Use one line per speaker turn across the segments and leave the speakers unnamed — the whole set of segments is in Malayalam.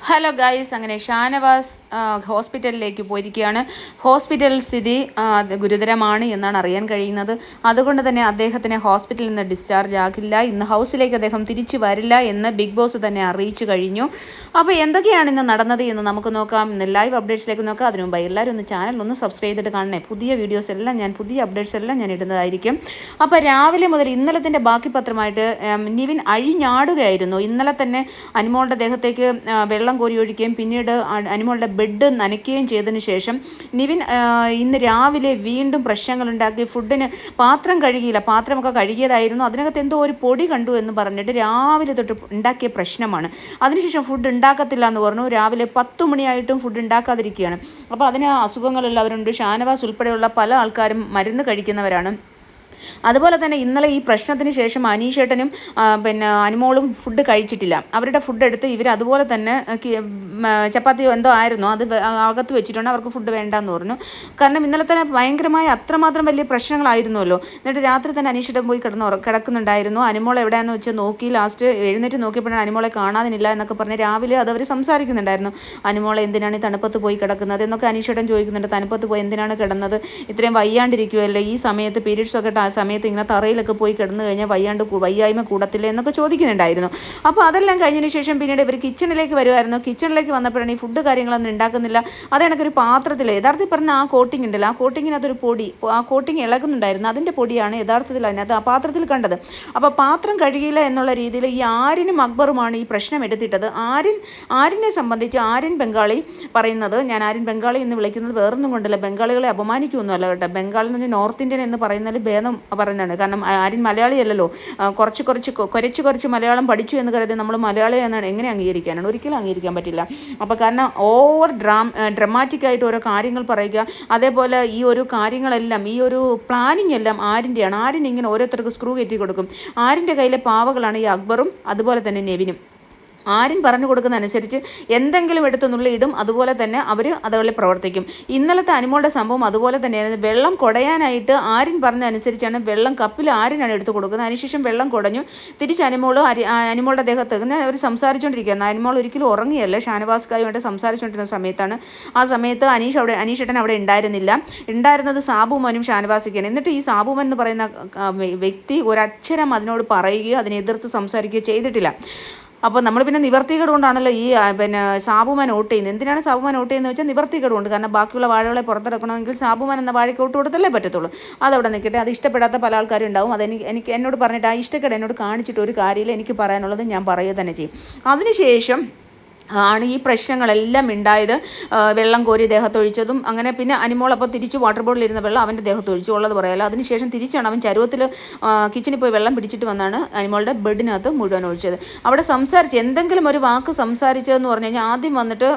ഹലോ ഗൈസ്, അങ്ങനെ ഷാനവാസ് ഹോസ്പിറ്റലിലേക്ക് പോയിരിക്കുകയാണ്. ഹോസ്പിറ്റൽ സ്ഥിതി ഗുരുതരമാണ് എന്നാണ് അറിയാൻ കഴിയുന്നത്. അതുകൊണ്ട് തന്നെ അദ്ദേഹത്തിനെ ഹോസ്പിറ്റലിൽ നിന്ന് ഡിസ്ചാർജ് ആകില്ല, ഇന്ന് ഹൗസിലേക്ക് അദ്ദേഹം തിരിച്ചു വരില്ല എന്ന് ബിഗ് ബോസ് തന്നെ അറിയിച്ചു കഴിഞ്ഞു. അപ്പോൾ എന്തൊക്കെയാണ് ഇന്ന് നടന്നത് എന്ന് നമുക്ക് നോക്കാം. ഇന്ന് ലൈവ് അപ്ഡേറ്റ്സിലേക്ക് നോക്കാം. അതിനു മുമ്പ് എല്ലാവരും ഒന്ന് ചാനൽ സബ്സ്ക്രൈബ് ചെയ്തിട്ട് കാണണേ. പുതിയ വീഡിയോസ് എല്ലാം പുതിയ അപ്ഡേറ്റ്സ് എല്ലാം ഞാൻ ഇടുന്നതായിരിക്കും. അപ്പോൾ രാവിലെ മുതൽ ഇന്നലത്തിൻ്റെ ബാക്കി പത്രമായിട്ട് നിവിൻ അഴിഞ്ഞാടുകയായിരുന്നു. ഇന്നലെ തന്നെ അനുമോളുടെ ദേഹത്തേക്ക് വെള്ളം കോരി ഒഴിക്കുകയും പിന്നീട് അനുമോളുടെ ബെഡ് നനയ്ക്കുകയും ചെയ്തതിന് ശേഷം നിവിൻ ഇന്ന് രാവിലെ വീണ്ടും പ്രശ്നങ്ങളുണ്ടാക്കി. ഫുഡിന് പാത്രം കഴുകിയില്ല, പാത്രമൊക്കെ കഴുകിയതായിരുന്നു, അതിനകത്ത് എന്തോ ഒരു പൊടി കണ്ടു എന്ന് പറഞ്ഞിട്ട് രാവിലെ തൊട്ട് ഉണ്ടാക്കിയ പ്രശ്നമാണ്. അതിനുശേഷം ഫുഡ് ഉണ്ടാക്കത്തില്ല എന്ന് പറഞ്ഞു. രാവിലെ 10 മണിയായിട്ടും ഫുഡ് ഉണ്ടാക്കാതിരിക്കുകയാണ്. അപ്പോൾ അതിന് അസുഖങ്ങളുള്ളവരുണ്ട്. ഷാനവാസ് ഉൾപ്പെടെയുള്ള പല ആൾക്കാരും മരുന്ന് കഴിക്കുന്നവരാണ്. അതുപോലെ തന്നെ ഇന്നലെ ഈ പ്രശ്നത്തിന് ശേഷം അനീഷേട്ടനും അനുമോളും ഫുഡ് കഴിച്ചിട്ടില്ല. അവരുടെ ഫുഡ് എടുത്ത് ഇവർ അതുപോലെ തന്നെ ചപ്പാത്തി എന്തോ ആയിരുന്നു അത് അകത്ത് വെച്ചിട്ടുണ്ട്. അവർക്ക് ഫുഡ് വേണ്ടെന്ന് പറഞ്ഞു. കാരണം ഇന്നലെ തന്നെ ഭയങ്കരമായ അത്രമാത്രം വലിയ പ്രശ്നങ്ങളായിരുന്നല്ലോ. എന്നിട്ട് രാത്രി തന്നെ അനീഷേട്ടൻ പോയി കിടക്കുന്നുണ്ടായിരുന്നു. അനുമോൾ എവിടെയാണെന്ന് വെച്ചാൽ നോക്കി. ലാസ്റ്റ് എഴുന്നേറ്റ് നോക്കിയപ്പോഴാണ് അനുമോളെ കാണാനില്ല എന്നൊക്കെ പറഞ്ഞ് രാവിലെ അത് അവർ സംസാരിക്കുന്നുണ്ടായിരുന്നു. അനുമോളെ എന്തിനാണ് ഈ തണുപ്പത്ത് പോയി കിടക്കുന്നത് എന്നൊക്കെ അനീഷേട്ടൻ ചോദിക്കുന്നുണ്ട്. തണുപ്പത്ത് പോയി എന്തിനാണ് കിടന്നത്, ഇത്രയും വയ്യാണ്ടിരിക്കുമല്ലേ, ഈ സമയത്ത് പീരീഡ്സ് ഒക്കെ സമയത്ത് ഇങ്ങനെ തറയിലൊക്കെ പോയി കിടന്നു കഴിഞ്ഞാൽ വയ്യായ്മ കൂടത്തില്ല എന്നൊക്കെ ചോദിക്കുന്നുണ്ടായിരുന്നു. അപ്പോൾ അതെല്ലാം കഴിഞ്ഞതിന് ശേഷം പിന്നീട് ഇവർ കിച്ചണിലേക്ക് വരുമായിരുന്നു. കിച്ചണിലേക്ക് വന്നപ്പോഴാണ് ഈ ഫുഡ് കാര്യങ്ങളൊന്നും ഉണ്ടാക്കുന്നില്ല. അതെനിക്കൊരു പാത്രത്തിൽ യഥാർത്ഥത്തിൽ പറഞ്ഞാൽ ആ കോട്ടിങ് ഉണ്ടല്ലോ, ആ കോട്ടിങ്ങിനകത്തൊരു പൊടി, ആ കോട്ടിങ് ഇളകുന്നുണ്ടായിരുന്നു. അതിൻ്റെ പൊടിയാണ് യഥാർത്ഥത്തിൽ അതിനകത്ത് ആ പാത്രത്തിൽ കണ്ടത്. അപ്പോൾ പാത്രം കഴുകിയില്ല എന്നുള്ള രീതിയിൽ ഈ ആര്യനും അക്ബറുമാണ് ഈ പ്രശ്നം എടുത്തിട്ടത്. ആര്യനെ സംബന്ധിച്ച് ആര്യൻ ബംഗാളി പറയുന്നത്, ഞാൻ ആര്യൻ ബംഗാളി എന്ന് വിളിക്കുന്നത് വേറൊന്നും കൊണ്ടല്ല, ബംഗാളികളെ അപമാനിക്കുമൊന്നുമല്ല കേട്ടോ. ബംഗാളി എന്ന് പറഞ്ഞാൽ നോർത്ത് ഇന്ത്യൻ എന്ന് പറയുന്നതിൽ ഭേദം പറയുന്നതാണ്. കാരണം ആരും മലയാളിയല്ലല്ലോ. കുറച്ച് മലയാളം പഠിച്ചു എന്ന് കരുതി നമ്മൾ മലയാളി എന്നാണ് എങ്ങനെ അംഗീകരിക്കാനാണ്? ഒരിക്കലും അംഗീകരിക്കാൻ പറ്റില്ല. അപ്പോൾ കാരണം ഓവർ ഡ്രമാറ്റിക്കായിട്ട് ഓരോ കാര്യങ്ങൾ പറയുക, അതേപോലെ ഈ ഒരു കാര്യങ്ങളെല്ലാം, ഈ ഒരു പ്ലാനിങ് എല്ലാം ആരിൻ്റെയാണ്. ആര്യൻ ഇങ്ങനെ ഓരോരുത്തർക്ക് സ്ക്രൂ കയറ്റി കൊടുക്കും. ആര്യൻ്റെ കയ്യിലെ പാവകളാണ് ഈ അക്ബറും അതുപോലെ തന്നെ നെവിനും. ആര്യൻ പറഞ്ഞു കൊടുക്കുന്ന അനുസരിച്ച് എന്തെങ്കിലും എടുത്ത് നുള്ളിയിടും. അതുപോലെ തന്നെ അവർ അതുപോലെ പ്രവർത്തിക്കും. ഇന്നലത്തെ അനുമോളുടെ സംഭവം അതുപോലെ തന്നെയായിരുന്നു. വെള്ളം കുടയാനായിട്ട് ആര്യൻ പറഞ്ഞ അനുസരിച്ചാണ് വെള്ളം കപ്പിൽ ആര്യനാണ് എടുത്ത് കൊടുക്കുന്നത്. അതിനുശേഷം വെള്ളം കുടഞ്ഞു. തിരിച്ച് അനുമോളുടെ ദേഹത്ത് അവർ സംസാരിച്ചുകൊണ്ടിരിക്കുകയാണ്. അനുമോൾ ഒരിക്കലും ഉറങ്ങിയല്ല, ഷാനവാസ്കായുമായിട്ട് സംസാരിച്ചുകൊണ്ടിരുന്ന സമയത്താണ്. ആ സമയത്ത് അനീഷേട്ടൻ അവിടെ ഉണ്ടായിരുന്നത് സാബുമോനും ഷാനവാസിക്കാണ്. എന്നിട്ട് ഈ സാബുമോൻ എന്ന് പറയുന്ന വ്യക്തി ഒരക്ഷരം അതിനോട് പറയുകയോ അതിനെ എതിർത്ത് സംസാരിക്കുകയോ ചെയ്തിട്ടില്ല. അപ്പോൾ നമ്മൾ പിന്നെ നിവർത്തികേട് കൊണ്ടാണല്ലോ ഈ സാബുമാൻ വോട്ട് ചെയ്യുന്നത്. എന്തിനാണ് സാബുമാൻ വോട്ട് ചെയ്യുന്നത് വെച്ചാൽ നിവർത്തികേട് കൊണ്ട്. കാരണം ബാക്കിയുള്ള വാഴകളെ പുറത്തിറക്കണമെങ്കിൽ സാബുമാൻ എന്ന വാഴയ്ക്ക് വോട്ട് കൊടുത്തല്ലേ പറ്റത്തുള്ളൂ. അതവിടെ നിൽക്കട്ടെ. അത് ഇഷ്ടപ്പെടാത്ത പല ആൾക്കാരും ഉണ്ടാവും. എന്നോട് പറഞ്ഞിട്ട് ആ ഇഷ്ടക്കേട് എന്നോട് കാണിച്ചിട്ട് ഒരു കാര്യമില്ല. എനിക്ക് പറയാനുള്ളത് ഞാൻ പറയുക തന്നെ ചെയ്യും. അതിനുശേഷം ആണ് ഈ പ്രശ്നങ്ങളെല്ലാം ഉണ്ടായത്. വെള്ളം കോരി ദേഹത്തൊഴിച്ചതും അങ്ങനെ. പിന്നെ അനുമോൾ അപ്പോൾ തിരിച്ച് വാട്ടർ ബോട്ടിലിരുന്ന വെള്ളം അവൻ്റെ ദേഹത്തൊഴിച്ചു ഉള്ളത് പറയാമല്ലോ. അതിനുശേഷം തിരിച്ചാണ് അവൻ ചരുവത്തിൽ കിച്ചണിൽ പോയി വെള്ളം പിടിച്ചിട്ട് വന്നാണ് അനുമോളുടെ ബെഡിനകത്ത് മുഴുവൻ ഒഴിച്ചത്. അവിടെ സംസാരിച്ച് എന്തെങ്കിലും ഒരു വാക്ക് സംസാരിച്ചതെന്ന് പറഞ്ഞു കഴിഞ്ഞാൽ ആദ്യം വന്നിട്ട്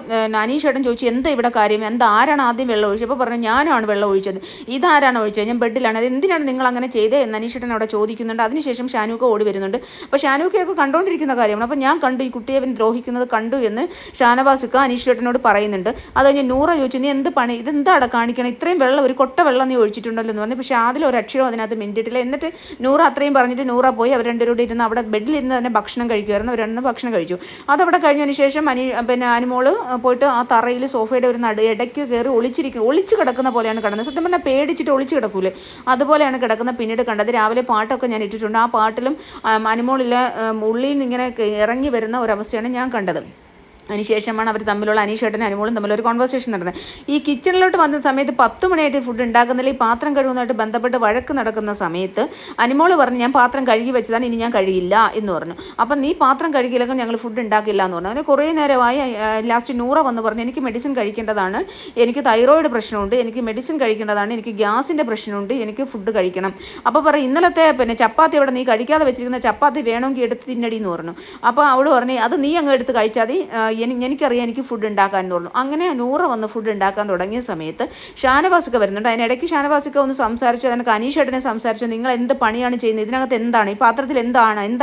അനീഷേട്ടൻ ചോദിച്ചു, എന്താ ഇവിടെ കാര്യം, ആരാണ് ആദ്യം വെള്ളം ഒഴിച്ചത്? അപ്പോൾ പറഞ്ഞു, ഞാനാണ് വെള്ളം ഒഴിച്ചത്. ഇതാരാണ് ഒഴിച്ചത്? ഞാൻ ബെഡിലാണ്. അത് എന്തിനാണ് നിങ്ങൾ അങ്ങനെ ചെയ്തത് എന്ന് അനീഷേട്ടൻ അവിടെ ചോദിക്കുന്നുണ്ട്. അതിനുശേഷം ഷാനൂക്ക ഓടി വരുന്നുണ്ട്. അപ്പോൾ ഷാനൂക്കയൊക്കെ കണ്ടുകൊണ്ടിരിക്കുന്ന കാര്യമാണ്. അപ്പോൾ ഞാൻ കണ്ടു, ഈ കുട്ടിയെ അവൻ ദ്രോഹിക്കുന്നത് കണ്ടു എന്ന് ഷാനവാസിക്ക അനീഷേട്ടനോട് പറയുന്നുണ്ട്. അത് കഴിഞ്ഞ് നൂറ ചോദിച്ചു, നീ എന്ത് പണി, ഇതെന്താണ് കാണിക്കണം, ഇത്രയും വെള്ളം, ഒരു കൊട്ട വെള്ളം നീ ഒഴിച്ചിട്ടുണ്ടല്ലോ എന്ന് പറഞ്ഞു. പക്ഷേ അതിൽ ഒരു അക്ഷരം അതിനകത്ത് മിണ്ടിയിട്ടില്ല. എന്നിട്ട് നൂറ അത്രയും പറഞ്ഞിട്ട് നൂറ പോയി അവർ രണ്ടുപേരോട് ഇരുന്ന് അവിടെ ബെഡിലിരുന്ന് തന്നെ ഭക്ഷണം കഴിക്കുമായിരുന്നു. അവർ രണ്ടും ഭക്ഷണം കഴിച്ചു. അതവിടെ കഴിഞ്ഞതിന് ശേഷം അനുമോള് പോയിട്ട് ആ തറയിൽ സോഫയുടെ ഒരു ഇടയ്ക്ക് കയറി ഒളിച്ച് കിടക്കുന്ന പോലെയാണ് കിടന്നത്. സത്യം പറഞ്ഞാൽ പേടിച്ചിട്ട് ഒളിച്ച് കിടക്കൂലേ, അതുപോലെയാണ് കിടക്കുന്നത്. പിന്നീട് കണ്ടത് രാവിലെ പാട്ടൊക്കെ ഞാൻ ഇട്ടിട്ടുണ്ട്. ആ പാട്ടിലും അനുമോളിലെ ഉള്ളിൽ നിന്ന് ഇങ്ങനെ ഇറങ്ങി വരുന്ന ഒരവസ്ഥയാണ് ഞാൻ കണ്ടത്. അതിനുശേഷമാണ് അവർ തമ്മിലുള്ള അനീഷേട്ടനും അനുമോളും തമ്മിലൊരു കോൺവെർസേഷൻ നടന്നത്. ഈ കിച്ചണിലോട്ട് വന്ന സമയത്ത് 10 മണിയായിട്ട് ഫുഡ് ഉണ്ടാക്കുന്നില്ല. ഈ പാത്രം കഴുകുന്നതായിട്ട് ബന്ധപ്പെട്ട് വഴക്ക് നടക്കുന്ന സമയത്ത് അനുമോള് പറഞ്ഞു, ഞാൻ പാത്രം കഴുകി വെച്ചതാണ്, ഇനി ഞാൻ കഴുകില്ല എന്ന് പറഞ്ഞു. അപ്പം നീ പാത്രം കഴുകിയില്ലെങ്കിൽ ഞങ്ങൾ ഫുഡ് ഉണ്ടാക്കില്ല എന്ന് പറഞ്ഞു. അങ്ങനെ കുറേ നേരമായി. ലാസ്റ്റ് നൂറ വന്ന് പറഞ്ഞു, എനിക്ക് മെഡിസിൻ കഴിക്കേണ്ടതാണ്, എനിക്ക് തൈറോയിഡ് പ്രശ്നമുണ്ട്, എനിക്ക് മെഡിസിൻ കഴിക്കേണ്ടതാണ്, എനിക്ക് ഗ്യാസിൻ്റെ പ്രശ്നമുണ്ട്, എനിക്ക് ഫുഡ് കഴിക്കണം. അപ്പോൾ പറയും, ഇന്നലത്തെ ചപ്പാത്തി അവിടെ നീ കഴിക്കാതെ വെച്ചിരിക്കുന്ന ചപ്പാത്തി വേണമെങ്കിൽ എടുത്ത് തിന്നടി എന്ന് പറഞ്ഞു. അപ്പോൾ അവൾ പറഞ്ഞു, അത് നീ അങ്ങ് എടുത്ത് കഴിച്ചാൽ മതി, എനിക്കറിയാം എനിക്ക് ഫുഡ് ഉണ്ടാക്കാൻ തോന്നുന്നു. അങ്ങനെ നൂറ വന്ന് ഫുഡ് ഉണ്ടാക്കാൻ തുടങ്ങിയ സമയത്ത് ഷാനവാസിക്ക വരുന്നുണ്ട്. അതിനിടയ്ക്ക് ഷാനവാസിക്ക ഒന്ന് സംസാരിച്ചു. അതിനൊക്കെ അനീഷേട്ടനെ സംസാരിച്ചു, നിങ്ങൾ എന്ത് പണിയാണ് ചെയ്യുന്നത്, ഇതിനകത്ത് എന്താണ്, ഈ പാത്രത്തിൽ എന്ത്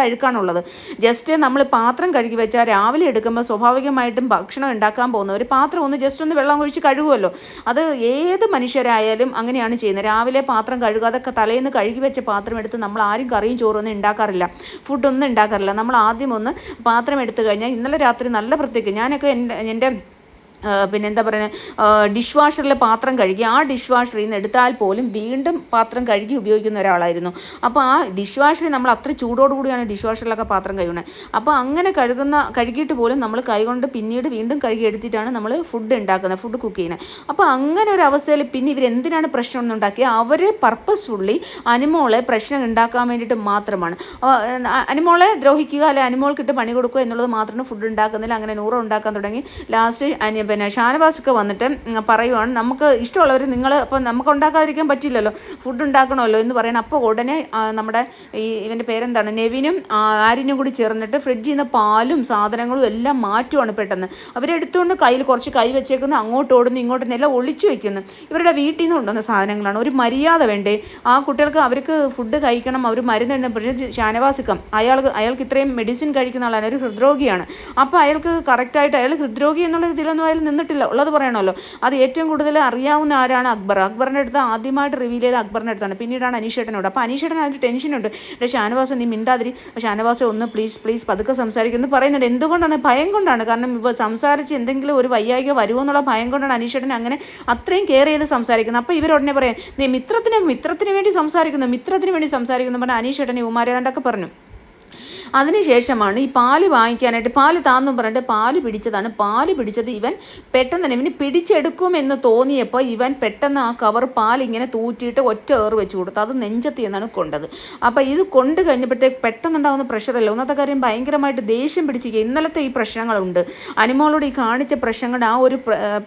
അഴുക്കാണുള്ളത്, ജസ്റ്റ് നമ്മൾ പാത്രം കഴുകി വെച്ചാൽ രാവിലെ എടുക്കുമ്പോൾ സ്വാഭാവികമായിട്ടും ഭക്ഷണം ഉണ്ടാക്കാൻ പോകുന്ന ഒരു പാത്രം ജസ്റ്റ് ഒന്ന് വെള്ളം ഒഴിച്ച് കഴുകുമല്ലോ. അത് ഏത് മനുഷ്യരായാലും അങ്ങനെയാണ് ചെയ്യുന്നത്. രാവിലെ പാത്രം കഴുകാതൊക്കെ തലേന്ന് കഴുകി വെച്ച പാത്രം എടുത്ത് നമ്മൾ ആരും കറിയും ചോറൊന്നും ഉണ്ടാക്കാറില്ല, ഫുഡൊന്നും ഉണ്ടാക്കാറില്ല. നമ്മൾ ആദ്യം ഒന്ന് പാത്രം എടുത്തു കഴിഞ്ഞാൽ ഇന്നലെ രാത്രി നല്ല വൃത്തി നേരത്തേക്ക് ഞാനൊക്കെ എൻ്റെ പിന്നെ എന്താ പറയുക, ഡിഷ് വാഷറിൽ പാത്രം കഴുകി ആ ഡിഷ് വാഷറിൽ നിന്ന് എടുത്താൽ പോലും വീണ്ടും പാത്രം കഴുകി ഉപയോഗിക്കുന്ന ഒരാളായിരുന്നു. അപ്പോൾ ആ ഡിഷ് വാഷറിൽ നമ്മൾ അത്ര ചൂടോടുകൂടിയാണ് ഡിഷ് വാഷറിലൊക്കെ പാത്രം കഴുകുന്നത്. അപ്പോൾ അങ്ങനെ കഴുകിയിട്ട് പോലും നമ്മൾ കൈകൊണ്ട് പിന്നീട് വീണ്ടും കഴുകി എടുത്തിട്ടാണ് നമ്മൾ ഫുഡ് ഉണ്ടാക്കുന്നത്, ഫുഡ് കുക്ക് ചെയ്യുന്നത്. അപ്പോൾ അങ്ങനെ ഒരു അവസ്ഥയിൽ പിന്നെ ഇവരെന്തിനാണ് പ്രശ്നം ഒന്നുണ്ടാക്കിയത്? അവർ പർപ്പസ്ഫുള്ളി അനിമോളെ പ്രശ്നം ഉണ്ടാക്കാൻ വേണ്ടിയിട്ട് മാത്രമാണ്. അനിമോളെ ദ്രോഹിക്കുക, അല്ലെങ്കിൽ അനിമോൾക്കിട്ട് പണി കൊടുക്കുക എന്നുള്ളത് മാത്രമാണ് ഫുഡ് ഉണ്ടാക്കുന്നില്ല. അങ്ങനെ നൂറ് ഉണ്ടാക്കാൻ തുടങ്ങി. ലാസ്റ്റ് പിന്നെ ഷാനവാസൊക്കെ വന്നിട്ട് പറയുവാണ്, നമുക്ക് ഇഷ്ടമുള്ളവർ നിങ്ങൾ, അപ്പോൾ നമുക്ക് ഉണ്ടാക്കാതിരിക്കാൻ പറ്റില്ലല്ലോ, ഫുഡ് ഉണ്ടാക്കണമല്ലോ എന്ന് പറയണം. അപ്പോൾ ഉടനെ നമ്മുടെ ഇവൻ്റെ പേരെന്താണ്, നെവിനും ആര്യനും കൂടി ചേർന്നിട്ട് ഫ്രിഡ്ജിൽ നിന്ന് പാലും സാധനങ്ങളും എല്ലാം മാറ്റുവാണ് പെട്ടെന്ന്. അവരെടുത്തുകൊണ്ട് കയ്യിൽ കുറച്ച് കൈ വെച്ചേക്കുന്നു, അങ്ങോട്ട് ഓടുന്നു ഇങ്ങോട്ടും എല്ലാം ഒളിച്ചു വയ്ക്കുന്നു. ഇവരുടെ വീട്ടിൽ നിന്ന് കൊണ്ടുവന്ന സാധനങ്ങളാണ്. ഒരു മര്യാദ വേണ്ടേ ആ കുട്ടികൾക്ക്? അവർക്ക് ഫുഡ് കഴിക്കണം, അവർ മരുന്ന് എഴുതുന്ന ഷാനവാസിക്കം അയാൾക്ക് ഇത്രയും മെഡിസിൻ കഴിക്കുന്ന ആളാണ്, ഒരു ഹൃദ്രോഗിയാണ്. അപ്പോൾ അയാൾക്ക് കറക്റ്റായിട്ട് അയാൾ ഹൃദ്രോഗി എന്നുള്ള ഇതിലൊന്നും അയാൾ നിന്നിട്ടില്ല, ഉള്ളത് പറയണമല്ലോ. അത് ഏറ്റവും കൂടുതൽ അറിയാവുന്ന ആരാണ്? അക്ബറിൻ്റെ അടുത്ത് ആദ്യമായിട്ട് റിവീൽ ചെയ്ത അക്ബറിൻ്റെ അടുത്താണ്. പിന്നീടാണ് അനീഷേട്ടനോട്. അപ്പോൾ അനീഷേട്ടൻ അതിന് ടെൻഷനുണ്ട്. ഷാനവാസ് നീ മിണ്ടാതിരി, ഷാനവാസ് ഒന്ന് പ്ലീസ് പതുക്കെ സംസാരിക്കുന്നു പറയുന്നുണ്ട്. എന്തുകൊണ്ടാണ്? ഭയം കൊണ്ടാണ്. കാരണം ഇപ്പോൾ സംസാരിച്ച് എന്തെങ്കിലും ഒരു വയ്യായിക വരുമോ എന്നുള്ള ഭയം കൊണ്ടാണ് അനീഷേട്ടൻ അങ്ങനെ അത്രയും കെയർ ചെയ്ത് സംസാരിക്കുന്നത്. അപ്പോൾ ഇവരുടനെ പറയാം, നീ മിത്രത്തിന് വേണ്ടി സംസാരിക്കുന്നു പറഞ്ഞാൽ അനീഷേട്ടൻ ഉമാരേതാണ്ടൊക്കെ പറഞ്ഞു. അതിനുശേഷമാണ് ഈ പാല് വാങ്ങിക്കാനായിട്ട്, പാല് താന്നും പറഞ്ഞിട്ട് പാല് പിടിച്ചത് ഇവൻ പെട്ടെന്ന് തന്നെ ഇവന് പിടിച്ചെടുക്കുമെന്ന് തോന്നിയപ്പോൾ ഇവൻ പെട്ടെന്ന് ആ കവർ പാലിങ്ങനെ തൂറ്റിയിട്ട് ഒറ്റ ഏറ് വെച്ച് കൊടുത്തു. അത് നെഞ്ചത്തി എന്നാണ് കൊണ്ടത്. അപ്പോൾ ഇത് കൊണ്ട് കഴിഞ്ഞപ്പോഴത്തേക്ക് പെട്ടെന്നുണ്ടാകുന്ന പ്രഷറല്ല. ഒന്നാമത്തെ കാര്യം ഭയങ്കരമായിട്ട് ദേഷ്യം പിടിച്ചിരിക്കുക. ഇന്നലത്തെ ഈ പ്രശ്നങ്ങളുണ്ട്, അനിമോളോട് ഈ കാണിച്ച പ്രശ്നങ്ങളുടെ ആ ഒരു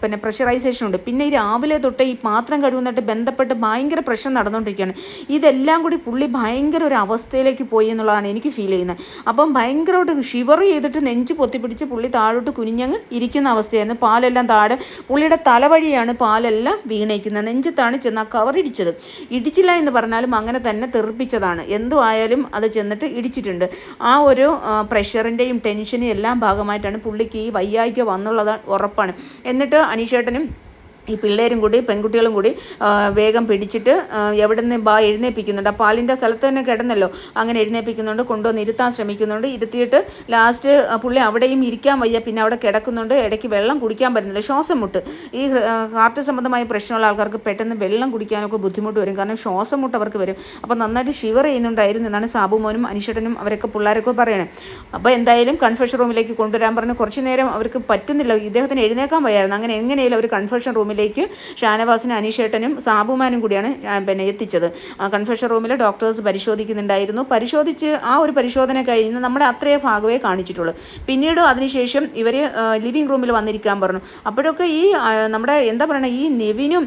പിന്നെ പ്രഷറൈസേഷൻ ഉണ്ട്. പിന്നെ ഈ രാവിലെ തൊട്ട് ഈ പാത്രം കഴുകുന്നതായിട്ട് ബന്ധപ്പെട്ട് ഭയങ്കര പ്രശ്നം നടന്നുകൊണ്ടിരിക്കുകയാണ്. ഇതെല്ലാം കൂടി പുള്ളി ഭയങ്കര ഒരു അവസ്ഥയിലേക്ക് പോയി എന്നുള്ളതാണ് എനിക്ക് ഫീൽ ചെയ്യുന്നത്. അപ്പം ഭയങ്കരമായിട്ട് ഷിവർ ചെയ്തിട്ട് നെഞ്ച് പൊത്തിപ്പിടിച്ച് പുള്ളി താഴോട്ട് കുനിഞ്ഞങ്ങ് ഇരിക്കുന്ന അവസ്ഥയായിരുന്നു. പാലെല്ലാം താഴെ പുള്ളിയുടെ തലവഴിയാണ് പാലെല്ലാം വീണേക്കുന്നത്. നെഞ്ചത്താണ് ചെന്ന് ആ കവർ ഇടിച്ചില്ല എന്ന് പറഞ്ഞാലും അങ്ങനെ തന്നെ തെറിപ്പിച്ചതാണ്. എന്തുമായാലും അത് ചെന്നിട്ട് ഇടിച്ചിട്ടുണ്ട്. ആ ഒരു പ്രഷറിൻ്റെയും ടെൻഷനും എല്ലാം ഭാഗമായിട്ടാണ് പുള്ളിക്ക് ഈ വയ്യായ്ക വന്നുള്ളത് ഉറപ്പാണ്. എന്നിട്ട് അനീഷേട്ടനും ഈ പിള്ളേരും കൂടി പെൺകുട്ടികളും കൂടി വേഗം പിടിച്ചിട്ട് എവിടെ നിന്ന് എഴുന്നേൽപ്പിക്കുന്നുണ്ട്. ആ പാലിൻ്റെ സ്ഥലത്ത് തന്നെ കിടന്നല്ലോ, അങ്ങനെ എഴുന്നേൽപ്പിക്കുന്നുണ്ട്, കൊണ്ടുവന്ന് ഇരുത്താൻ ശ്രമിക്കുന്നുണ്ട്. ഇരുത്തിയിട്ട് ലാസ്റ്റ് പുള്ളി അവിടെയും ഇരിക്കാൻ വയ്യ, പിന്നെ അവിടെ കിടക്കുന്നുണ്ട്. ഇടയ്ക്ക് വെള്ളം കുടിക്കാൻ പറ്റുന്നില്ല, ശ്വാസം മുട്ട്. ഈ ഹാർട്ട് സംബന്ധമായ പ്രശ്നമുള്ള ആൾക്കാർക്ക് പെട്ടെന്ന് വെള്ളം കുടിക്കാനൊക്കെ ബുദ്ധിമുട്ട് വരും, കാരണം ശ്വാസം മുട്ട് അവർക്ക് വരും. അപ്പോൾ നന്നായിട്ട് ഷിവർ ചെയ്യുന്നുണ്ടായിരുന്നു എന്നാണ് സാബുമോനും അനീഷേട്ടനും അവരൊക്കെ പിള്ളേരൊക്കെ പറയണേ. അപ്പോൾ എന്തായാലും കൺഫെഷൻ റൂമിലേക്ക് കൊണ്ടുവരാൻ പറഞ്ഞ് കുറച്ച് നേരം അവർക്ക് പറ്റുന്നില്ല, ഇദ്ദേഹത്തിന് എഴുന്നേക്കാൻ വയ്യായിരുന്നു. അങ്ങനെ എങ്ങനെയാലും അവർ കൺഫെഷൻ റൂമിലേക്ക് ഷാനവാസിനും അനീഷേട്ടനും സാബുമാനും കൂടിയാണ് പിന്നെ എത്തിച്ചത്. കൺഫെഷൻ റൂമിൽ ഡോക്ടേഴ്സ് പരിശോധിക്കുന്നുണ്ടായിരുന്നു. പരിശോധിച്ച് ആ ഒരു പരിശോധന കഴിഞ്ഞ് നമ്മുടെ അത്രയേ ഭാഗമേ കാണിച്ചിട്ടുള്ളൂ. പിന്നീട് അതിനുശേഷം ഇവർ ലിവിങ് റൂമിൽ വന്നിരിക്കാൻ പറഞ്ഞു. അപ്പോഴൊക്കെ ഈ നമ്മുടെ എന്താ പറയുക, ഈ നെവിനും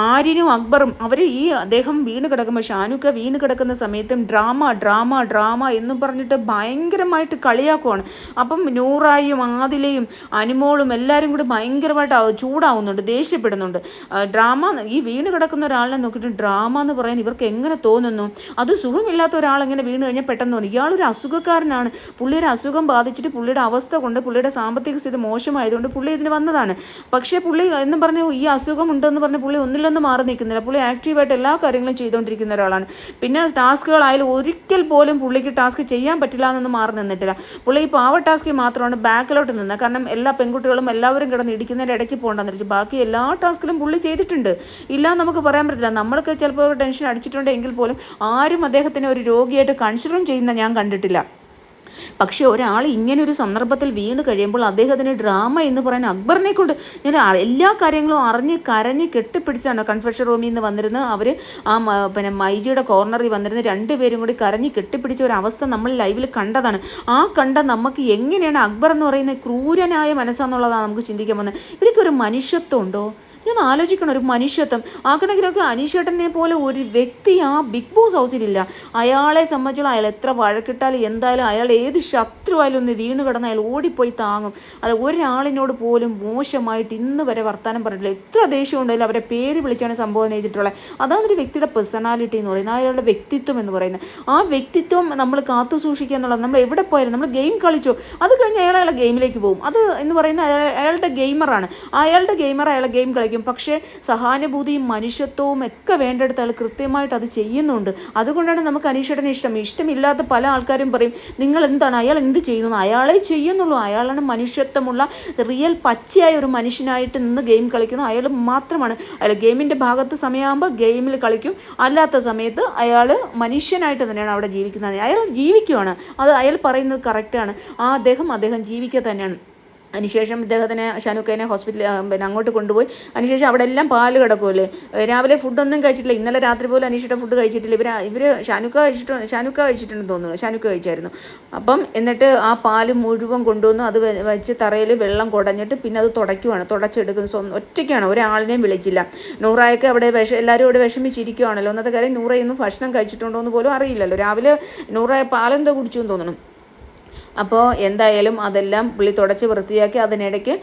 ആര്യനും അക്ബറും അവർ അദ്ദേഹം വീണ് കിടക്കുമ്പോൾ, ഷാനുക്ക വീണ് കിടക്കുന്ന സമയത്തും ഡ്രാമ എന്നും പറഞ്ഞിട്ട് ഭയങ്കരമായിട്ട് കളിയാക്കുവാണ്. അപ്പം നൂറായും ആദിലയും അനിമോളും എല്ലാവരും കൂടി ഭയങ്കരമായിട്ട് ചൂടാവുന്നുണ്ട്, ദേഷ്യപ്പെടുന്നുണ്ട്. ഡ്രാമ, ഈ വീണ് കിടക്കുന്ന ഒരാളിനെ നോക്കിയിട്ട് ഡ്രാമ എന്ന് പറയാൻ ഇവർക്ക് എങ്ങനെ തോന്നുന്നു? അത് സുഖമില്ലാത്ത ഒരാളെങ്ങനെ വീണ് കഴിഞ്ഞാൽ പെട്ടെന്ന് തോന്നും ഇയാളൊരു അസുഖക്കാരനാണ്, പുള്ളിയുടെ അസുഖം ബാധിച്ചിട്ട് പുള്ളിയുടെ അവസ്ഥ കൊണ്ട്, പുള്ളിയുടെ സാമ്പത്തിക സ്ഥിതി മോശമായതുകൊണ്ട് പുള്ളി ഇതിന് വന്നതാണ്. പക്ഷേ പുള്ളി എന്നും പറഞ്ഞ് ഈ അസുഖം ഉണ്ടെന്ന് പറഞ്ഞ് പുള്ളി ഒന്നിലൊന്നും മാറി നിൽക്കുന്നില്ല. പുള്ളി ആക്റ്റീവായിട്ട് എല്ലാ കാര്യങ്ങളും ചെയ്തുകൊണ്ടിരിക്കുന്ന ഒരാളാണ്. പിന്നെ ടാസ്കുകളായാലും ഒരിക്കൽ പോലും പുള്ളിക്ക് ടാസ്ക് ചെയ്യാൻ പറ്റില്ല എന്നൊന്നും മാറി നിന്നിട്ടില്ല. പുള്ളി ഈ പാവ ടാസ്കിൽ മാത്രമാണ് ബാക്കിലോട്ട് നിന്നത്. കാരണം എല്ലാ പെൺകുട്ടികളും എല്ലാവരും കിടന്ന് ഇടിക്കുന്നതിൻ്റെ ഇടയ്ക്ക് പോകണ്ടെന്ന് വെച്ചാൽ ബാക്കി എല്ലാ ടാസ്കിലും പുള്ളി ചെയ്തിട്ടുണ്ട്. ഇല്ല നമുക്ക് പറയാൻ പറ്റില്ല. നമ്മൾക്ക് ചിലപ്പോൾ ടെൻഷൻ അടിച്ചിട്ടുണ്ടെങ്കിൽ പോലും ആരും അദ്ദേഹത്തിനെ ഒരു രോഗിയായിട്ട് കൺസിഡറും ചെയ്യുന്ന ഞാൻ കണ്ടിട്ടില്ല. പക്ഷേ ഒരാൾ ഇങ്ങനൊരു സന്ദർഭത്തിൽ വീണ് കഴിയുമ്പോൾ അദ്ദേഹത്തിന് ഡ്രാമ എന്ന് പറയാൻ അക്ബറിനെ കൊണ്ട് ഞാൻ എല്ലാ കാര്യങ്ങളും അറിഞ്ഞ് കരഞ്ഞ് കെട്ടിപ്പിടിച്ചാണ് കൺഫെഷൻ റൂമിൽ നിന്ന് വന്നിരുന്നത്. അവർ ആ പിന്നെ മൈജിയുടെ കോർണറിൽ വന്നിരുന്ന് രണ്ടുപേരും കൂടി കരഞ്ഞ് കെട്ടിപ്പിടിച്ച ഒരു അവസ്ഥ നമ്മൾ ലൈവിൽ കണ്ടതാണ്. ആ കണ്ട നമുക്ക് എങ്ങനെയാണ് അക്ബർ എന്ന് പറയുന്ന ക്രൂരനായ മനസ്സാന്നുള്ളതാണ് നമുക്ക് ചിന്തിക്കാൻ പോകുന്നത്. ഇവർക്കൊരു മനുഷ്യത്വം ഉണ്ടോ? ഞാൻ ആലോചിക്കണം, ഒരു മനുഷ്യത്വം. ആ കണക്കിനൊക്കെ അനീഷേട്ടനെ പോലെ ഒരു വ്യക്തി ആ ബിഗ് ബോസ് ഹൗസിലില്ല. അയാളെ സംബന്ധിച്ചുള്ള അയാൾ എത്ര വഴക്കിട്ടാലും എന്തായാലും അയാൾ ഏത് ശത്രുവായാലും ഒന്ന് വീണ് കിടന്ന് അയാൾ ഓടിപ്പോയി താങ്ങും. അത് ഒരാളിനോട് പോലും മോശമായിട്ട് ഇന്ന് വരെ വർത്താനം പറഞ്ഞിട്ടില്ല. എത്ര ദേഷ്യം ഉണ്ടെങ്കിലും അവരെ പേര് വിളിച്ചാണ് സംബോധന ചെയ്തിട്ടുള്ളത്. അതാണ് ഒരു വ്യക്തിയുടെ പേഴ്സണാലിറ്റി എന്ന് പറയുന്നത്, അയാളുടെ വ്യക്തിത്വം എന്ന് പറയുന്നത്. ആ വ്യക്തിത്വം നമ്മൾ കാത്തു സൂക്ഷിക്കുക എന്നുള്ളത്. നമ്മൾ എവിടെ പോയാലും നമ്മൾ ഗെയിം കളിച്ചോ, അത് കഴിഞ്ഞ് അയാളെ ഗെയിമിലേക്ക് പോകും. അത് എന്ന് പറയുന്നത് അയാളുടെ ഗെയിമറാണ്. അയാളുടെ ഗെയിം കളിക്കും. പക്ഷേ സഹാനുഭൂതിയും മനുഷ്യത്വവും ഒക്കെ വേണ്ടെടുത്ത് അയാൾ കൃത്യമായിട്ട് അത് ചെയ്യുന്നുണ്ട്. അതുകൊണ്ടാണ് നമുക്ക് അനീഷേട്ടനെ ഇഷ്ടമില്ലാത്ത പല ആൾക്കാരും പറയും നിങ്ങൾ എന്താണ് അയാൾ എന്ത് ചെയ്യുന്നു, അയാളെ ചെയ്യുന്നുള്ളൂ. അയാളാണ് മനുഷ്യത്വമുള്ള റിയൽ പച്ചയായ ഒരു മനുഷ്യനായിട്ട് നിന്ന് ഗെയിം കളിക്കുന്നു. അയാൾ മാത്രമാണ്. അയാൾ ഗെയിമിൻ്റെ ഭാഗത്ത് സമയമാകുമ്പോൾ ഗെയിമിൽ കളിക്കും, അല്ലാത്ത സമയത്ത് അയാൾ മനുഷ്യനായിട്ട് തന്നെയാണ് അവിടെ ജീവിക്കുന്നത്. അയാൾ ജീവിക്കുകയാണ്, അത് അയാൾ പറയുന്നത് കറക്റ്റാണ്. അദ്ദേഹം ജീവിക്കുക തന്നെയാണ്. അതിനുശേഷം ഇദ്ദേഹത്തിനെ ഷാനുഖേനെ ഹോസ്പിറ്റലിൽ പിന്നെ അങ്ങോട്ട് കൊണ്ടുപോയി. അതിനുശേഷം അവിടെ എല്ലാം പാല് കിടക്കുമല്ലേ, രാവിലെ ഫുഡൊന്നും കഴിച്ചിട്ടില്ല. ഇന്നലെ രാത്രി പോലും അനീഷയുടെ ഫുഡ് കഴിച്ചിട്ടില്ല. ഇവർ ഷാനുഖ കഴിച്ചിട്ടുണ്ടെന്ന് തോന്നുന്നു, ഷാനുഖ കഴിച്ചായിരുന്നു. അപ്പം എന്നിട്ട് ആ പാല് മുഴുവൻ കൊണ്ടുവന്ന് അത് വെച്ച് തറയിൽ വെള്ളം കുടഞ്ഞിട്ട് പിന്നെ അത് തുടച്ചെടുക്കുന്നു. ഒറ്റയ്ക്കാണ്, ഒരാളിനെയും വിളിച്ചില്ല. നൂറായൊക്കെ അവിടെ എല്ലാവരും ഇവിടെ വിഷമിച്ചിരിക്കുകയാണല്ലോ. ഒന്നത്തെ കാര്യം നൂറയൊന്നും ഭക്ഷണം കഴിച്ചിട്ടുണ്ടോ എന്ന് പോലും അറിയില്ലല്ലോ. രാവിലെ നൂറായ പാലെന്തോ കുടിച്ചു എന്ന് തോന്നണം. അപ്പോൾ എന്തായാലും അതെല്ലാം പുള്ളി തുടച്ച് വൃത്തിയാക്കി. അതിനിടയ്ക്ക്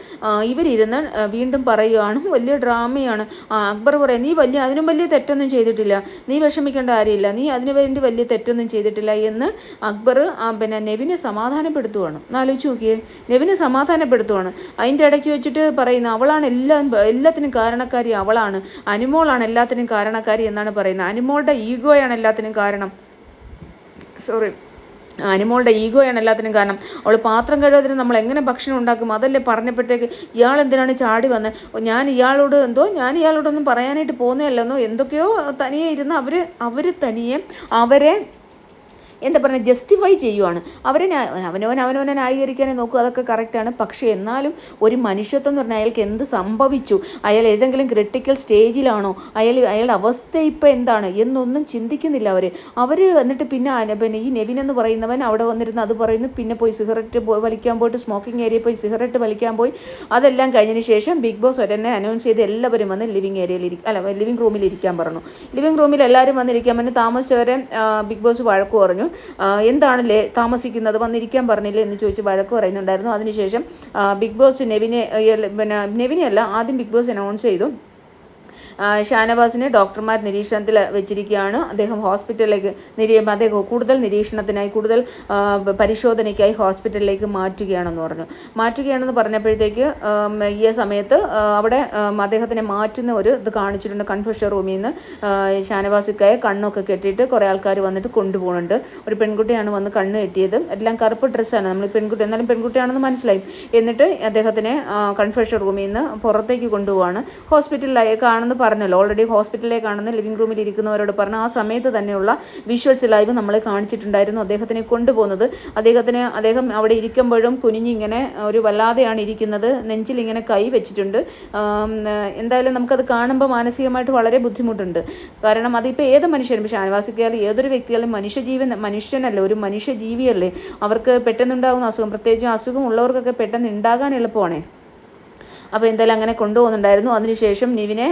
ഇവരിരുന്ന് വീണ്ടും പറയുകയാണ്, വലിയ ഡ്രാമയാണ്. അക്ബർ പറയാം, അതിനും വലിയ തെറ്റൊന്നും ചെയ്തിട്ടില്ല, നീ വിഷമിക്കേണ്ട കാര്യമില്ല, നീ അതിനു വേണ്ടി വലിയ തെറ്റൊന്നും ചെയ്തിട്ടില്ല എന്ന് അക്ബർ പിന്നെ നെവിനെ സമാധാനപ്പെടുത്തുവാണ്. എന്നാലോചിച്ച് നോക്കിയേ, നെവിനെ സമാധാനപ്പെടുത്തുവാണ്. അതിൻ്റെ ഇടയ്ക്ക് വെച്ചിട്ട് പറയുന്നത് അവളാണ് എല്ലാത്തിനും കാരണക്കാരി, അവളാണ്, അനുമോളാണ് എല്ലാത്തിനും കാരണക്കാരി എന്നാണ് പറയുന്നത്. അനുമോളുടെ ഈഗോയാണ് എല്ലാത്തിനും കാരണം. അനുമോളുടെ ഈഗോയാണ് എല്ലാത്തിനും കാരണം. അവൾ പാത്രം കഴുകാതിന് നമ്മൾ എങ്ങനെ ഭക്ഷണം ഉണ്ടാക്കും, അതല്ലേ പറഞ്ഞപ്പോഴത്തേക്ക് ഇയാൾ എന്തിനാണ് ചാടി വന്നത്, ഞാൻ ഇയാളോടൊന്നും പറയാനായിട്ട് പോകുന്നതല്ലെന്നോ എന്തൊക്കെയോ തനിയെ ഇരുന്ന് അവർ തനിയെ അവരെ എന്താ പറയുക ജസ്റ്റിഫൈ ചെയ്യുവാണ്. അവനവനെ ന്യായീകരിക്കാനേ നോക്കും, അതൊക്കെ കറക്റ്റാണ്. പക്ഷേ എന്നാലും ഒരു മനുഷ്യത്വം എന്ന് പറഞ്ഞാൽ അയാൾക്ക് എന്ത് സംഭവിച്ചു, അയാൾ ഏതെങ്കിലും ക്രിട്ടിക്കൽ സ്റ്റേജിലാണോ, അയാളുടെ അവസ്ഥ ഇപ്പം എന്താണ് എന്നൊന്നും ചിന്തിക്കുന്നില്ല അവർ. എന്നിട്ട് പിന്നെ ഈ നെവിൻ എന്ന് പറയുന്നവൻ അവിടെ വന്നിരുന്ന് അത് പറയുന്നു. പിന്നെ പോയി സിഗരറ്റ് വലിക്കാൻ പോയിട്ട് സ്മോക്കിംഗ് ഏരിയയിൽ പോയി സിഗരറ്റ് വലിക്കാൻ പോയി. അതെല്ലാം കഴിഞ്ഞതിന് ശേഷം ബിഗ് ബോസ് ഒരെന്നെ അനൗൺസ് ചെയ്ത് എല്ലാവരും വന്ന് ലിവിങ് റൂമിൽ ഇരിക്കാൻ പറഞ്ഞു. ലിവിങ് റൂമിൽ എല്ലാവരും വന്നിരിക്കാൻ പറഞ്ഞു. താമസിച്ചവരെ ബിഗ് ബോസ് വഴക്ക് പറഞ്ഞു. എന്താണ് താമസിക്കുന്നത്, വന്നിരിക്കാൻ പറഞ്ഞില്ലേ എന്ന് ചോദിച്ച് വഴക്ക് പറയുന്നുണ്ടായിരുന്നു. അതിനുശേഷം ബിഗ് ബോസ് നെവിനെയല്ല ആദ്യം ബിഗ് ബോസ് അനൗൺസ് ചെയ്തു, ഷാനവാസിനെ ഡോക്ടർമാർ നിരീക്ഷണത്തിൽ വെച്ചിരിക്കുകയാണ്. അദ്ദേഹം ഹോസ്പിറ്റലിലേക്ക് കൂടുതൽ നിരീക്ഷണത്തിനായി കൂടുതൽ പരിശോധനയ്ക്കായി ഹോസ്പിറ്റലിലേക്ക് മാറ്റുകയാണെന്ന് പറഞ്ഞപ്പോഴത്തേക്ക് ഈ സമയത്ത് അവിടെ അദ്ദേഹത്തിനെ മാറ്റുന്ന ഒരു ഇത് കാണിച്ചിട്ടുണ്ട്. കൺഫെഷൻ റൂമിൽ നിന്ന് ഷാനവാസിക്കായ കണ്ണൊക്കെ കെട്ടിയിട്ട് കുറേ ആൾക്കാർ വന്നിട്ട് കൊണ്ടുപോകുന്നുണ്ട്. ഒരു പെൺകുട്ടിയാണ് വന്ന് കണ്ണ് കെട്ടിയത്. എല്ലാം കറുപ്പ് ഡ്രസ്സാണ്, നമ്മൾ പെൺകുട്ടി എന്നാലും പെൺകുട്ടിയാണെന്ന് മനസ്സിലായി. എന്നിട്ട് അദ്ദേഹത്തിനെ കൺഫെഷൻ റൂമിൽ നിന്ന് പുറത്തേക്ക് കൊണ്ടുപോവാണ്. ഹോസ്പിറ്റലിലേക്ക് ആണെന്ന് പറഞ്ഞല്ലോ, ഓൾറെഡി ഹോസ്പിറ്റലിലേക്കാണെന്ന് ലിവിംഗ് റൂമിൽ ഇരിക്കുന്നവരോട് പറഞ്ഞു. ആ സമയത്ത് തന്നെയുള്ള വിഷ്വൽസ് ലൈവ് നമ്മളെ കാണിച്ചിട്ടുണ്ടായിരുന്നു. അദ്ദേഹത്തിനെ കൊണ്ടുപോകുന്നത് അദ്ദേഹം അവിടെ ഇരിക്കുമ്പോഴും കുനിഞ്ഞിങ്ങനെ ഒരു വല്ലാതെയാണ് ഇരിക്കുന്നത്, നെഞ്ചിലിങ്ങനെ കൈ വെച്ചിട്ടുണ്ട്. എന്തായാലും നമുക്കത് കാണുമ്പോൾ മാനസികമായിട്ട് വളരെ ബുദ്ധിമുട്ടുണ്ട്. കാരണം അതിപ്പോൾ ഏത് മനുഷ്യനും, ഷാനവാസിക്കായാലും ഏതൊരു വ്യക്തിയാലും മനുഷ്യനല്ലേ, ഒരു മനുഷ്യജീവിയല്ലേ. അവർക്ക് പെട്ടെന്നുണ്ടാകുന്ന അസുഖം, പ്രത്യേകിച്ച് അസുഖം ഉള്ളവർക്കൊക്കെ പെട്ടെന്ന് ഉണ്ടാകാൻ എളുപ്പമാണ്. അപ്പോൾ എന്തായാലും അങ്ങനെ കൊണ്ടുപോകുന്നുണ്ടായിരുന്നു. അതിനുശേഷം നിവിനെ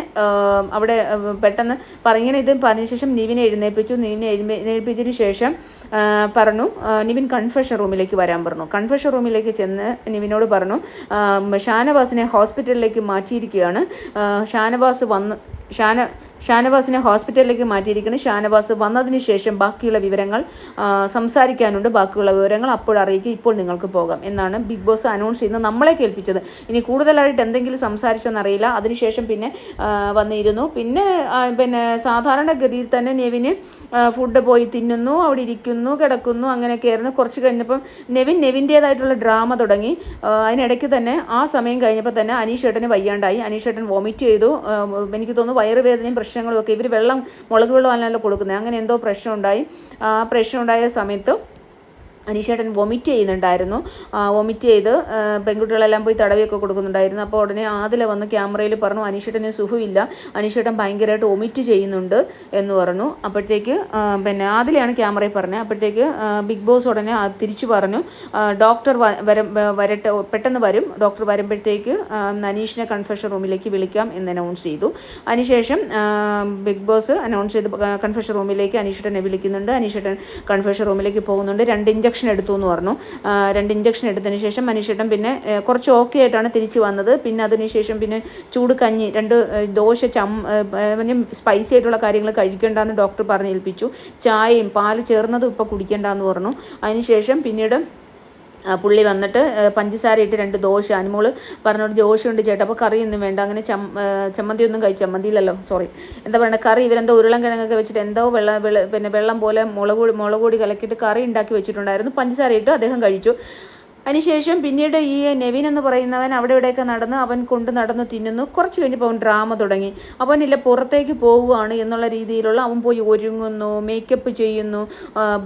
അവിടെ പെട്ടെന്ന് ഇങ്ങനെ ഇത് പറഞ്ഞ ശേഷം നിവിനെ എഴുന്നേൽപ്പിച്ചതിന് ശേഷം പറഞ്ഞു, നിവിൻ കൺഫെഷൻ റൂമിലേക്ക് വരാൻ പറഞ്ഞു. കൺഫെഷൻ റൂമിലേക്ക് ചെന്ന് നിവിനോട് പറഞ്ഞു, ഷാനവാസിനെ ഹോസ്പിറ്റലിലേക്ക് മാറ്റിയിരിക്കുകയാണ്. ഷാനവാസിനെ ഹോസ്പിറ്റലിലേക്ക് മാറ്റിയിരിക്കുന്നു. ഷാനവാസ് വന്നതിന് ശേഷം ബാക്കിയുള്ള വിവരങ്ങൾ സംസാരിക്കാനുണ്ട്. ബാക്കിയുള്ള വിവരങ്ങൾ അപ്പോഴറിയിക്കുക, ഇപ്പോൾ നിങ്ങൾക്ക് പോകാം എന്നാണ് ബിഗ് ബോസ് അനൗൺസ് ചെയ്യുന്നത്, നമ്മളെ കേൾപ്പിച്ചത്. ഇനി കൂടുതലായിട്ട് എന്തെങ്കിലും സംസാരിച്ചെന്നറിയില്ല. അതിനുശേഷം പിന്നെ വന്നിരുന്നു. പിന്നെ സാധാരണഗതിയിൽ തന്നെ നെവിന് ഫുഡ് പോയി തിന്നുന്നു, അവിടെ ഇരിക്കുന്നു, കിടക്കുന്നു, അങ്ങനെയൊക്കെ ആയിരുന്നു. കുറച്ച് കഴിഞ്ഞപ്പം നെവിൻ്റേതായിട്ടുള്ള ഡ്രാമ തുടങ്ങി. അതിനിടയ്ക്ക് തന്നെ ആ സമയം കഴിഞ്ഞപ്പോൾ തന്നെ അനീഷേട്ടന് വയ്യാണ്ടായി. അനീഷേട്ടൻ വോമിറ്റ് ചെയ്തു. എനിക്ക് തോന്നുന്നു വയറുവേദനയും പ്രശ്നങ്ങളും ഒക്കെ. ഇവർ മുളക് വെള്ളം അല്ലല്ലോ കൊടുക്കുന്നത്, അങ്ങനെ എന്തോ പ്രശ്നമുണ്ടായി. ആ പ്രശ്നമുണ്ടായ സമയത്ത് അനീഷേട്ടൻ വൊമിറ്റ് ചെയ്യുന്നുണ്ടായിരുന്നു. വൊമിറ്റ് ചെയ്ത് പെൺകുട്ടികളെല്ലാം പോയി തടവിയൊക്കെ കൊടുക്കുന്നുണ്ടായിരുന്നു. അപ്പോൾ ഉടനെ ആദില വന്ന് ക്യാമറയിൽ പറഞ്ഞു, അനീഷേട്ടന് സുഖമില്ല, അനീഷേട്ടൻ ഭയങ്കരമായിട്ട് വൊമിറ്റ് ചെയ്യുന്നുണ്ട് എന്ന് പറഞ്ഞു. അപ്പോഴത്തേക്ക് ആദിലയാണ് ക്യാമറയിൽ പറഞ്ഞത്. അപ്പോഴത്തേക്ക് ബിഗ് ബോസ് ഉടനെ തിരിച്ചു പറഞ്ഞു, ഡോക്ടർ പെട്ടെന്ന് വരും, ഡോക്ടർ വരുമ്പോഴത്തേക്ക് അനീഷിനെ കൺഫെഷൻ റൂമിലേക്ക് വിളിക്കാം എന്ന് അനൗൺസ് ചെയ്തു. അതിനുശേഷം ബിഗ് ബോസ് അനൗൺസ് ചെയ്ത് കൺഫെഷൻ റൂമിലേക്ക് അനീഷേട്ടനെ വിളിക്കുന്നുണ്ട്. അനീഷേട്ടൻ കൺഫെഷൻ റൂമിലേക്ക് പോകുന്നുണ്ട്. 2 ഇഞ്ചക്ഷൻ എടുത്തു എന്ന് പറഞ്ഞു. 2 ഇഞ്ചക്ഷൻ എടുത്തതിന് ശേഷം അനീഷേട്ടൻ പിന്നെ കുറച്ച് ഓക്കെ ആയിട്ടാണ് തിരിച്ചു വന്നത്. പിന്നെ അതിനുശേഷം പിന്നെ ചൂട് കഞ്ഞി, 2 ദോശ സ്പൈസി ആയിട്ടുള്ള കാര്യങ്ങൾ കഴിക്കേണ്ടെന്ന് ഡോക്ടർ പറഞ്ഞേൽപ്പിച്ചു. ചായയും പാല് ചേർന്നതും ഇപ്പോൾ കുടിക്കേണ്ടെന്ന് പറഞ്ഞു. അതിനുശേഷം പിന്നീട് പുള്ളി വന്നിട്ട് പഞ്ചസാര ഇട്ട് 2 ദോശ, അനുമോള് പറഞ്ഞോട് ദോശയുണ്ട് ചേട്ടാ, അപ്പോൾ കറിയൊന്നും വേണ്ട, അങ്ങനെ ചമ്മന്തിയൊന്നും ചമ്മന്തിയിലല്ലോ സോറി, എന്താ പറയുക, കറി ഇവരെന്തോ ഉരുളൻ കിഴങ്ങൊക്കെ വെച്ചിട്ട് എന്തോ വെള്ളം പോലെ മുളക് പൊടി കലക്കിയിട്ട് കറി ഉണ്ടാക്കി വെച്ചിട്ടുണ്ടായിരുന്നു. പഞ്ചസാര ഇട്ട് അദ്ദേഹം കഴിച്ചു. അതിനുശേഷം പിന്നീട് ഈ നെവിൻ എന്ന് പറയുന്നവൻ അവിടെ ഇവിടെയൊക്കെ നടന്ന് അവൻ നടന്ന് തിന്നുന്നു. കുറച്ച് കഴിഞ്ഞപ്പോൾ അവൻ ഡ്രാമ തുടങ്ങി. അവനില്ല പുറത്തേക്ക് പോവുകയാണ് എന്നുള്ള രീതിയിലുള്ള, അവൻ പോയി ഒരുങ്ങുന്നു, മേക്കപ്പ് ചെയ്യുന്നു,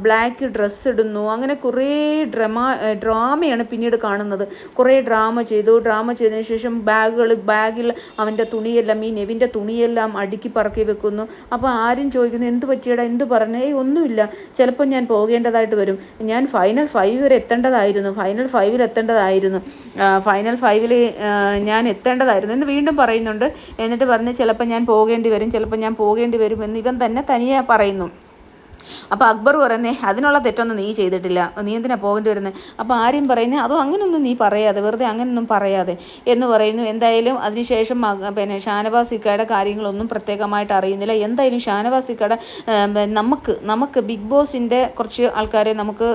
ബ്ലാക്ക് ഡ്രസ്സ് ഇടുന്നു, അങ്ങനെ കുറേ ഡ്രാമയാണ് പിന്നീട് കാണുന്നത്. കുറേ ഡ്രാമ ചെയ്തതിന് ശേഷം ബാഗിൽ അവൻ്റെ തുണിയെല്ലാം, ഈ നെവിൻ്റെ തുണിയെല്ലാം അടുക്കി പറക്കി വെക്കുന്നു. അപ്പോൾ ആരും ചോദിക്കുന്നു എന്ത് പറ്റിയടാ, എന്ത് പറഞ്ഞു? ഒന്നുമില്ല, ചിലപ്പോൾ ഞാൻ പോകേണ്ടതായിട്ട് വരും, ഞാൻ ഫൈനൽ 5 വരെ എത്തേണ്ടതായിരുന്നു, ഫൈനൽ 5 ഞാൻ എത്തേണ്ടതായിരുന്നു എന്ന് വീണ്ടും പറയുന്നുണ്ട്. എന്നിട്ട് പറഞ്ഞ് ചിലപ്പോൾ ഞാൻ പോകേണ്ടി വരും എന്ന് ഇവൻ തന്നെ തനിയെ പറയുന്നു. അപ്പോൾ അക്ബർ പറയുന്നേ അതിനുള്ള തെറ്റൊന്നും നീ ചെയ്തിട്ടില്ല, നീ എന്തിനാ പോകേണ്ടി വരുന്നത്? അപ്പോൾ ആരും പറയുന്നത് അതോ അങ്ങനെയൊന്നും നീ പറയാതെ, വെറുതെ അങ്ങനെയൊന്നും പറയാതെ എന്ന് പറയുന്നു. എന്തായാലും അതിനുശേഷം പിന്നെ ഷാനവാസ് ഇക്കയുടെ കാര്യങ്ങളൊന്നും പ്രത്യേകമായിട്ട് അറിയുന്നില്ല. എന്തായാലും ഷാനവാസ് ഇക്കയുടെ നമുക്ക് ബിഗ് ബോസിൻ്റെ കുറച്ച് ആൾക്കാരെ നമുക്ക്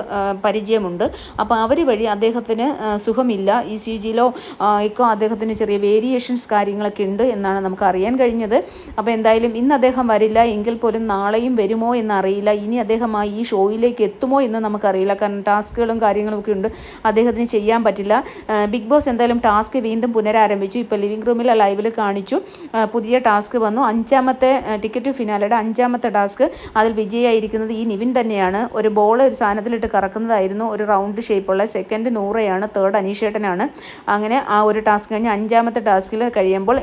പരിചയമുണ്ട്. അപ്പോൾ അവർ വഴി അദ്ദേഹത്തിന് സുഖമില്ല, ഈ CGയിലോ ഇക്കോ അദ്ദേഹത്തിന് ചെറിയ വേരിയേഷൻസ് കാര്യങ്ങളൊക്കെ ഉണ്ട് എന്നാണ് നമുക്ക് അറിയാൻ കഴിഞ്ഞത്. അപ്പോൾ എന്തായാലും ഇന്ന് അദ്ദേഹം വരില്ല എങ്കിൽ പോലും നാളെയും വരുമോ എന്നറിയില്ല. ഇനി അദ്ദേഹം ഈ ഷോയിലേക്ക് എത്തുമോ എന്ന് നമുക്കറിയില്ല, കാരണം ടാസ്കുകളും കാര്യങ്ങളൊക്കെ ഉണ്ട്, അദ്ദേഹത്തിന് ചെയ്യാൻ പറ്റില്ല. ബിഗ് ബോസ് എന്തായാലും ടാസ്ക് വീണ്ടും പുനരാരംഭിച്ചു. ഇപ്പോൾ ലിവിംഗ് റൂമിൽ ലൈവിൽ കാണിച്ചു, പുതിയ ടാസ്ക് വന്നു. 5ാമത്തെ ടിക്കറ്റ് ടു ഫിനാലയുടെ 5ാമത്തെ ടാസ്ക്, അതിൽ വിജയിയായിരിക്കുന്നത് ഈ നിവിൻ തന്നെയാണ്. ഒരു ബോൾ ഒരു സാധനത്തിലിട്ട് കറക്കുന്നതായിരുന്നു, ഒരു റൗണ്ട് ഷേപ്പുള്ള. സെക്കൻഡ് നൂറയാണ്, തേർഡ് അനീഷേട്ടനാണ്. അങ്ങനെ ആ ഒരു ടാസ്ക് കഴിഞ്ഞ് 5ാമത്തെ ടാസ്കിൽ കഴിയുമ്പോൾ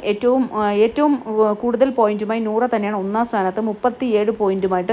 ഏറ്റവും കൂടുതൽ പോയിന്റുമായി നൂറ തന്നെയാണ് 1ാം സ്ഥാനത്ത് 37 പോയിന്റുമായിട്ട്.